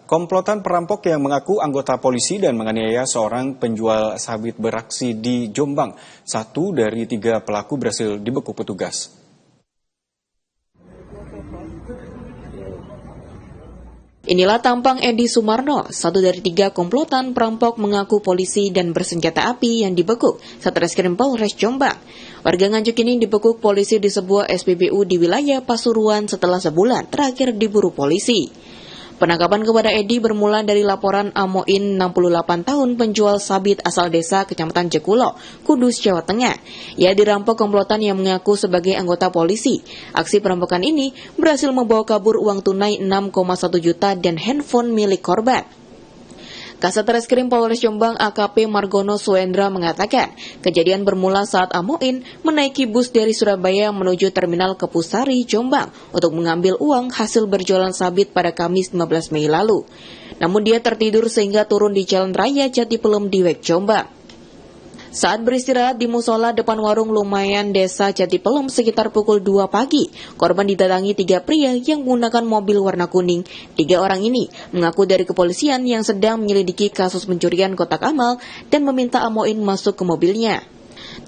Komplotan perampok yang mengaku anggota polisi dan menganiaya seorang penjual sabit beraksi di Jombang. 1 dari 3 pelaku berhasil dibekuk petugas. Inilah tampang Edi Sumarno, 1 dari 3 komplotan perampok mengaku polisi dan bersenjata api yang dibekuk Satreskrim Polres Jombang. Warga Nganjuk ini dibekuk polisi di sebuah SPBU di wilayah Pasuruan setelah sebulan terakhir diburu polisi. Penangkapan kepada Edi bermula dari laporan Amoin 68 tahun penjual sabit asal desa Kecamatan Jekulo, Kudus, Jawa Tengah. Ia dirampok komplotan yang mengaku sebagai anggota polisi. Aksi perampokan ini berhasil membawa kabur uang tunai 6,1 juta dan handphone milik korban. Kasat Reskrim Polres Jombang AKP Margono Suendra mengatakan, kejadian bermula saat Amoin menaiki bus dari Surabaya menuju Terminal Kepusari, Jombang untuk mengambil uang hasil berjualan sabit pada Kamis 15 Mei lalu. Namun dia tertidur sehingga turun di Jalan Raya Jatipelem Diwek, Jombang. Saat beristirahat di musola depan warung Lumayan Desa Jatipelem sekitar pukul 2 pagi, korban didatangi 3 pria yang menggunakan mobil warna kuning. 3 orang ini mengaku dari kepolisian yang sedang menyelidiki kasus pencurian kotak amal dan meminta Amoin masuk ke mobilnya.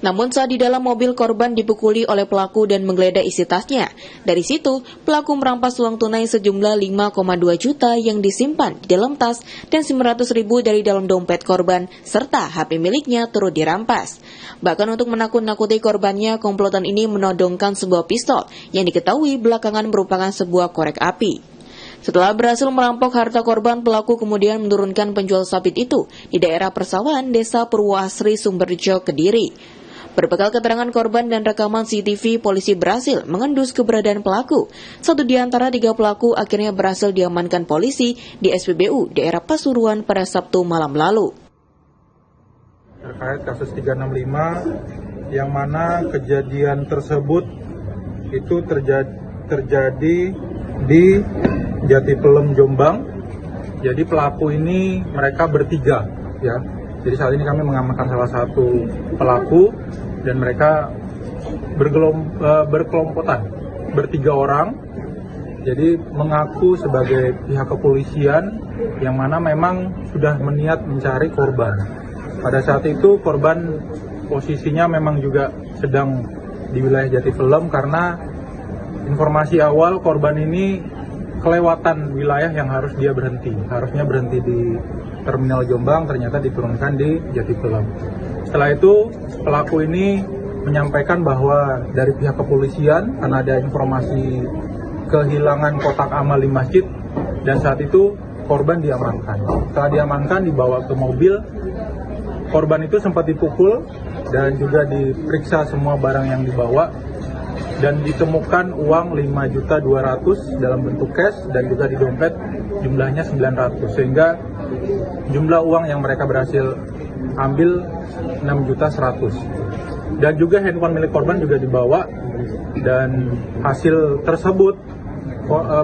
Namun saat di dalam mobil, korban dipukuli oleh pelaku dan menggeledah isi tasnya. Dari situ, pelaku merampas uang tunai sejumlah 5,2 juta yang disimpan di dalam tas dan 900.000 dari dalam dompet korban, serta HP miliknya turut dirampas. Bahkan untuk menakut-nakuti korbannya, komplotan ini menodongkan sebuah pistol yang diketahui belakangan merupakan sebuah korek api. Setelah berhasil merampok harta korban, pelaku kemudian menurunkan penjual sabit itu di daerah persawahan Desa Purwoasri, Sumberjo, Kediri. Berbekal keterangan korban dan rekaman CCTV, polisi berhasil mengendus keberadaan pelaku. 1 di antara 3 pelaku akhirnya berhasil diamankan polisi di SPBU daerah Pasuruan pada Sabtu malam lalu. Terkait kasus 365, yang mana kejadian tersebut itu terjadi di Jatipelem, Jombang. Jadi pelaku ini mereka bertiga, ya. Jadi saat ini kami mengamankan salah satu pelaku dan mereka berkelompotan, ber-3 orang. Jadi mengaku sebagai pihak kepolisian yang mana memang sudah meniat mencari korban. Pada saat itu korban posisinya memang juga sedang di wilayah Jatipelem karena informasi awal korban ini kelewatan wilayah yang harus dia berhenti. Harusnya berhenti di Terminal Jombang, ternyata diturunkan di Jatipelem. Setelah itu pelaku ini menyampaikan bahwa dari pihak kepolisian karena ada informasi kehilangan kotak amal di masjid dan saat itu korban diamankan. Setelah diamankan dibawa ke mobil, korban itu sempat dipukul dan juga diperiksa semua barang yang dibawa dan ditemukan uang 5.200.000 dalam bentuk cash dan juga di dompet jumlahnya 900, sehingga jumlah uang yang mereka berhasil ambil 6.100.000. Dan juga handphone milik korban juga dibawa, dan hasil tersebut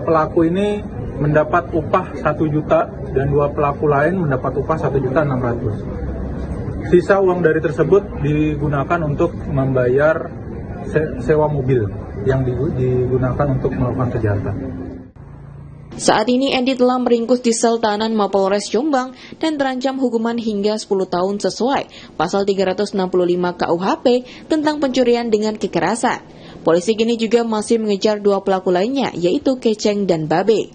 pelaku ini mendapat upah 1 juta dan 2 pelaku lain mendapat upah 1.600.000. Sisa uang dari tersebut digunakan untuk membayar sewa mobil yang digunakan untuk melakukan kejahatan. Saat ini Edi telah meringkus di sel tahanan Mapolres Jombang dan terancam hukuman hingga 10 tahun sesuai pasal 365 KUHP tentang pencurian dengan kekerasan. Polisi kini juga masih mengejar 2 pelaku lainnya, yaitu Keceng dan Babe.